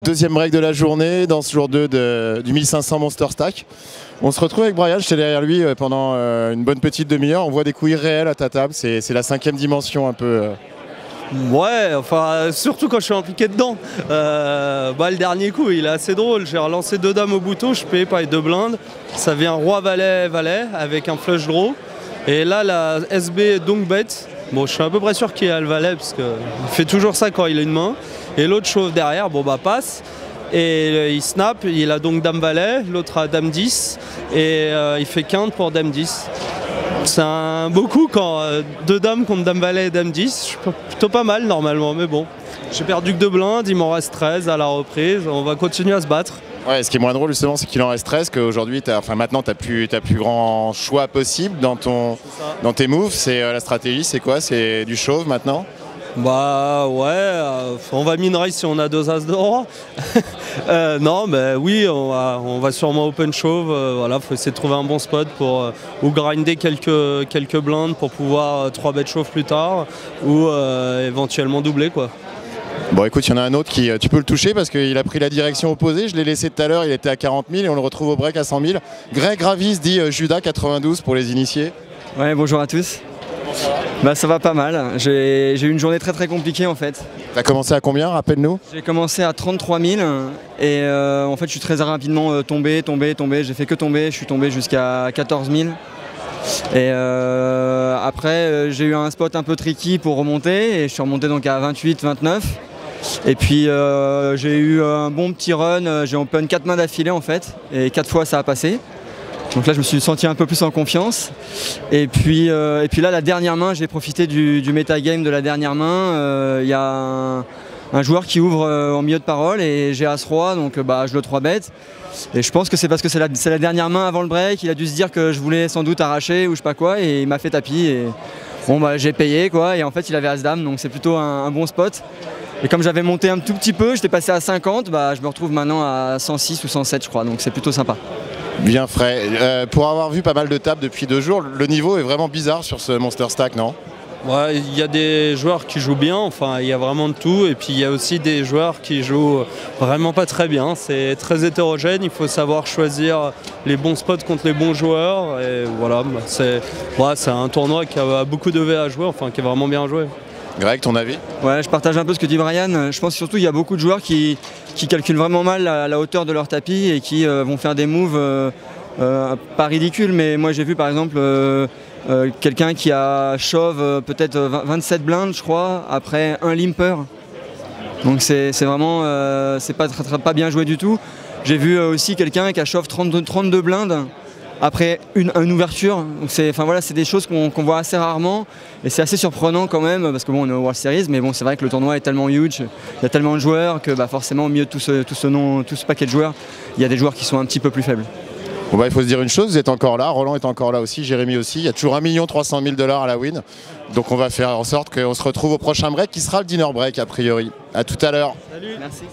Deuxième break de la journée dans ce jour 2 du 1500 Monster Stack. On se retrouve avec Brian, j'étais derrière lui pendant une bonne petite demi-heure. On voit des couilles réelles à ta table, c'est la 5e dimension un peu. Ouais, enfin surtout quand je suis impliqué dedans. Le dernier coup il est assez drôle, j'ai relancé 2 dames au bouton, je payais pas les 2 blindes. Ça vient roi valet valet avec un flush draw. Et là la SB donc bête. Bon, je suis à peu près sûr qu'il a le valet parce qu'il fait toujours ça quand il a une main. Et l'autre chauve derrière, bon bah passe. Et il snap, il a donc dame valet, l'autre a dame 10. Et il fait quinte pour dame 10. C'est un beau coup quand 2 dames contre dame valet et dame 10. Je suis plutôt pas mal normalement, mais bon. J'ai perdu que 2 blindes, il m'en reste 13 à la reprise. On va continuer à se battre. Ouais, ce qui est moins drôle justement, c'est qu'il en reste 13, qu'aujourd'hui, maintenant, tu n'as plus grand choix possible dans tes moves. La stratégie, c'est quoi? C'est du chauve maintenant? Bah ouais, on va min-raise si on a 2 as de roi. Non, mais oui, on va sûrement open chauve. Voilà, faut essayer de trouver un bon spot pour ou grinder quelques blindes pour pouvoir 3 bêtes chauve plus tard ou éventuellement doubler quoi. Bon écoute, il y en a un autre qui, tu peux le toucher parce qu'il a pris la direction opposée, je l'ai laissé tout à l'heure, il était à 40 000 et on le retrouve au break à 100 000. Greg Ravis dit Judas 92 pour les initiés. Ouais, bonjour à tous. Bah ça va pas mal, j'ai eu une journée très compliquée en fait. T'as commencé à combien, rappelle-nous? J'ai commencé à 33 000 et en fait je suis très rapidement tombé, j'ai fait que tomber, je suis tombé jusqu'à 14 000. Et après j'ai eu un spot un peu tricky pour remonter et je suis remonté donc à 28, 29. Et puis j'ai eu un bon petit run, j'ai open 4 mains d'affilée en fait et 4 fois ça a passé. Donc là je me suis senti un peu plus en confiance. Et puis là la dernière main, j'ai profité du metagame de la dernière main. Il y a un joueur qui ouvre en milieu de parole et j'ai As-Roi, donc je le 3-bet. Et je pense que c'est parce que c'est la dernière main avant le break, il a dû se dire que je voulais sans doute arracher ou je sais pas quoi et il m'a fait tapis. Et bon j'ai payé quoi et en fait il avait As-Dame, donc c'est plutôt un bon spot. Et comme j'avais monté un tout petit peu, j'étais passé à 50, je me retrouve maintenant à 106 ou 107 je crois, donc c'est plutôt sympa. Bien frais. Pour avoir vu pas mal de tables depuis 2 jours, le niveau est vraiment bizarre sur ce Monster Stack, non? Ouais, il y a des joueurs qui jouent bien, enfin il y a vraiment de tout, et puis il y a aussi des joueurs qui jouent vraiment pas très bien. C'est très hétérogène, il faut savoir choisir les bons spots contre les bons joueurs, et voilà, c'est un tournoi qui a beaucoup de V à jouer, enfin qui est vraiment bien joué. Greg, ton avis? Ouais, je partage un peu ce que dit Brian. Je pense surtout qu'il y a beaucoup de joueurs qui calculent vraiment mal la hauteur de leur tapis et qui vont faire des moves pas ridicules, mais moi j'ai vu par exemple quelqu'un qui a shove peut-être 27 blindes je crois, après un limper. Donc c'est vraiment c'est pas bien joué du tout. J'ai vu aussi quelqu'un qui a shove 32 blindes après une ouverture. C'est des choses qu'on voit assez rarement et c'est assez surprenant quand même parce que bon on est au World Series, mais bon c'est vrai que le tournoi est tellement huge, il y a tellement de joueurs que forcément au milieu de tout ce paquet de joueurs, il y a des joueurs qui sont un petit peu plus faibles. Bon il faut se dire une chose, vous êtes encore là, Roland est encore là aussi, Jérémy aussi, il y a toujours 1 300 000 $ à la win. Donc on va faire en sorte qu'on se retrouve au prochain break qui sera le dinner break a priori. A tout à l'heure. Salut. Merci.